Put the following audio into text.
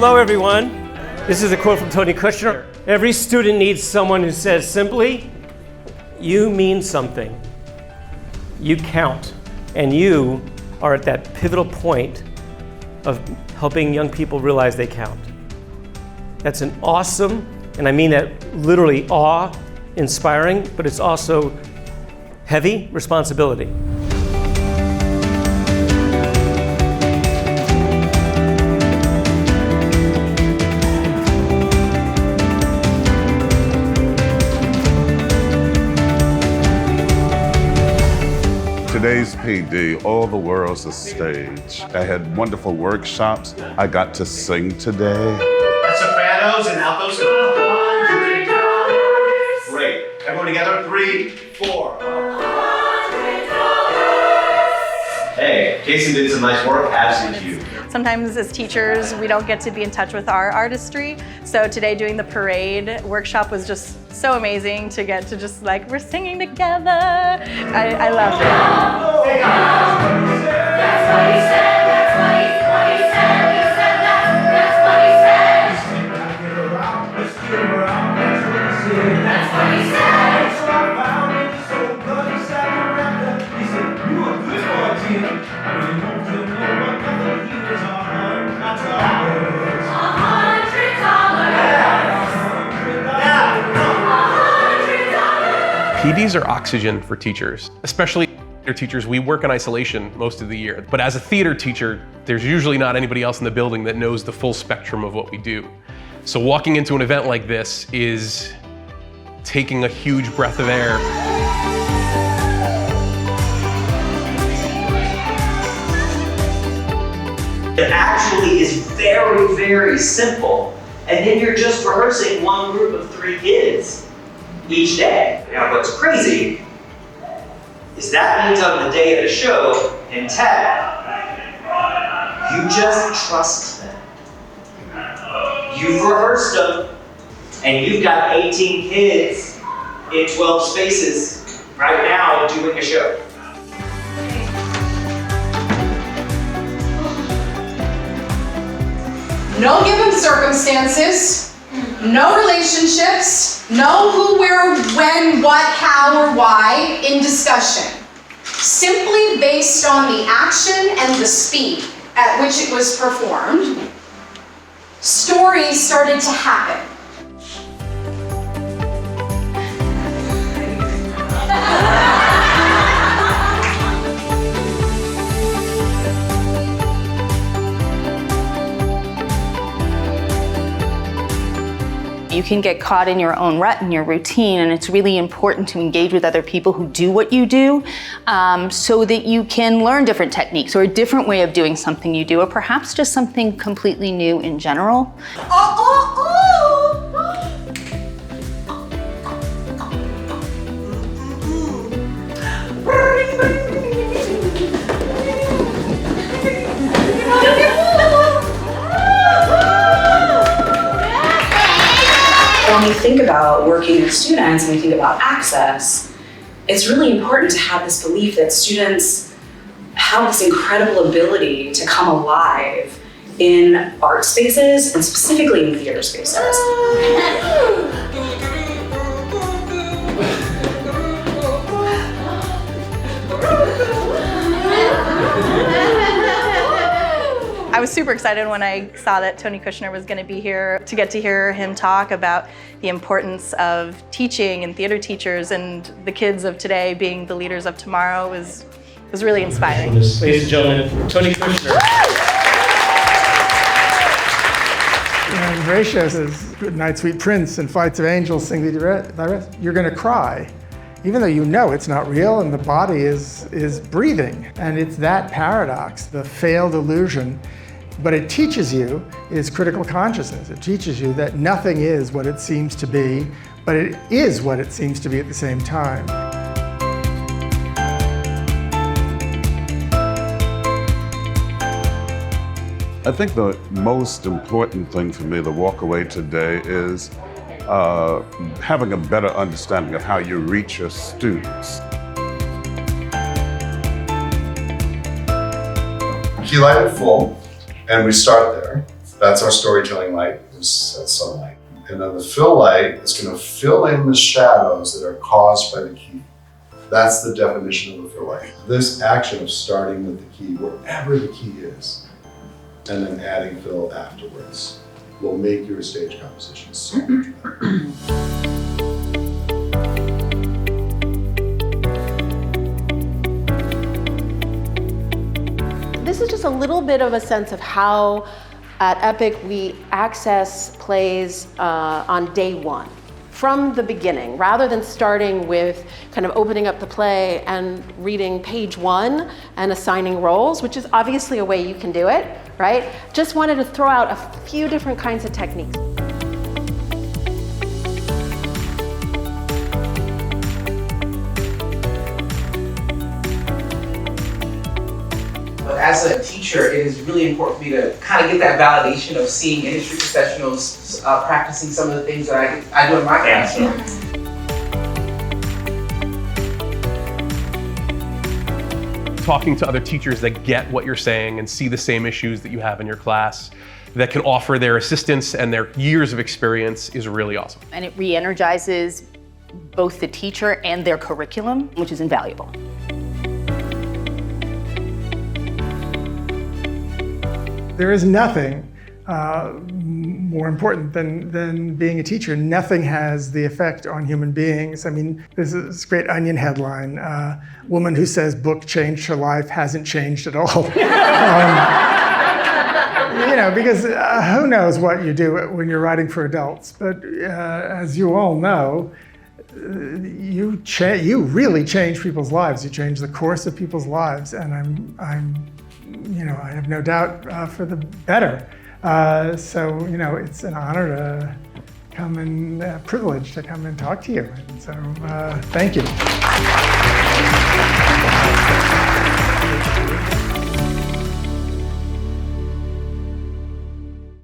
Hello, everyone. This is a quote from Tony Kushner. Every student needs someone who says simply, you mean something. You count. And you are at that pivotal point of helping young people realize they count. That's an awesome, and I mean that literally awe-inspiring, but it's also heavy responsibility. Today's PD, all the world's a stage. I had wonderful workshops. I got to sing today. Sopranos and altos. Great. Everyone together. 3, 4. Hey, Jason did some nice work, as did you. Sometimes as teachers, we don't get to be in touch with our artistry. So today doing the parade workshop was just so amazing to get to just like, we're singing together. I loved it. That's what he said, that's what he said, he said that's what he said. That's what he said. So I found it so good, he said, he said, you a good boy, Tim. I really want to know what color he was on. PDs are oxygen for teachers, especially theater teachers. We work in isolation most of the year, but as a theater teacher, there's usually not anybody else in the building that knows the full spectrum of what we do. So walking into an event like this is taking a huge breath of air. It actually is very, very simple. And then you're just rehearsing one group of 3 kids each day. Now, what's crazy is that means on the day of the show in tech, you just trust them. You've rehearsed them, and you've got 18 kids in 12 spaces right now doing a show. No given circumstances, no relationships, no who, where, when, what, how, or why in discussion. Simply based on the action and the speed at which it was performed, stories started to happen. You can get caught in your own rut and your routine, and it's really important to engage with other people who do what you do so that you can learn different techniques or a different way of doing something you do, or perhaps just something completely new in general. When we think about working with students and we think about access, it's really important to have this belief that students have this incredible ability to come alive in art spaces and specifically in theater spaces. I was super excited when I saw that Tony Kushner was going to be here to get to hear him talk about the importance of teaching and theater teachers and the kids of today being the leaders of tomorrow was really inspiring. Ladies and gentlemen, Tony Kushner. And Horatio says, "Good night, sweet prince, and flights of angels sing thee thy rest." You're going to cry, even though you know it's not real and the body is breathing. And it's that paradox, the failed illusion. What it teaches you is critical consciousness. It teaches you that nothing is what it seems to be, but it is what it seems to be at the same time. I think the most important thing for me to walk away today is having a better understanding of how you reach your students. Key light at full, and we start there. That's our storytelling light, is that sunlight. And then the fill light is going to fill in the shadows that are caused by the key. That's the definition of a fill light. This action of starting with the key, wherever the key is, and then adding fill afterwards, will make your stage composition so much better. This is just a little bit of a sense of how at Epic we access plays on day one, from the beginning, rather than starting with kind of opening up the play and reading page one and assigning roles, which is obviously a way you can do it, right? Just wanted to throw out a few different kinds of techniques. As a teacher, it is really important for me to kind of get that validation of seeing industry professionals practicing some of the things that I do in my classroom. Talking to other teachers that get what you're saying and see the same issues that you have in your class, that can offer their assistance and their years of experience is really awesome. And it re-energizes both the teacher and their curriculum, which is invaluable. There is nothing more important than being a teacher. Nothing has the effect on human beings. I mean, there's this great Onion headline, woman who says book changed her life hasn't changed at all. You know, because who knows what you do when you're writing for adults, but as you all know, you really change people's lives. You change the course of people's lives, and I have no doubt for the better. So, it's an honor to come and privilege to come and talk to you. And so, thank you.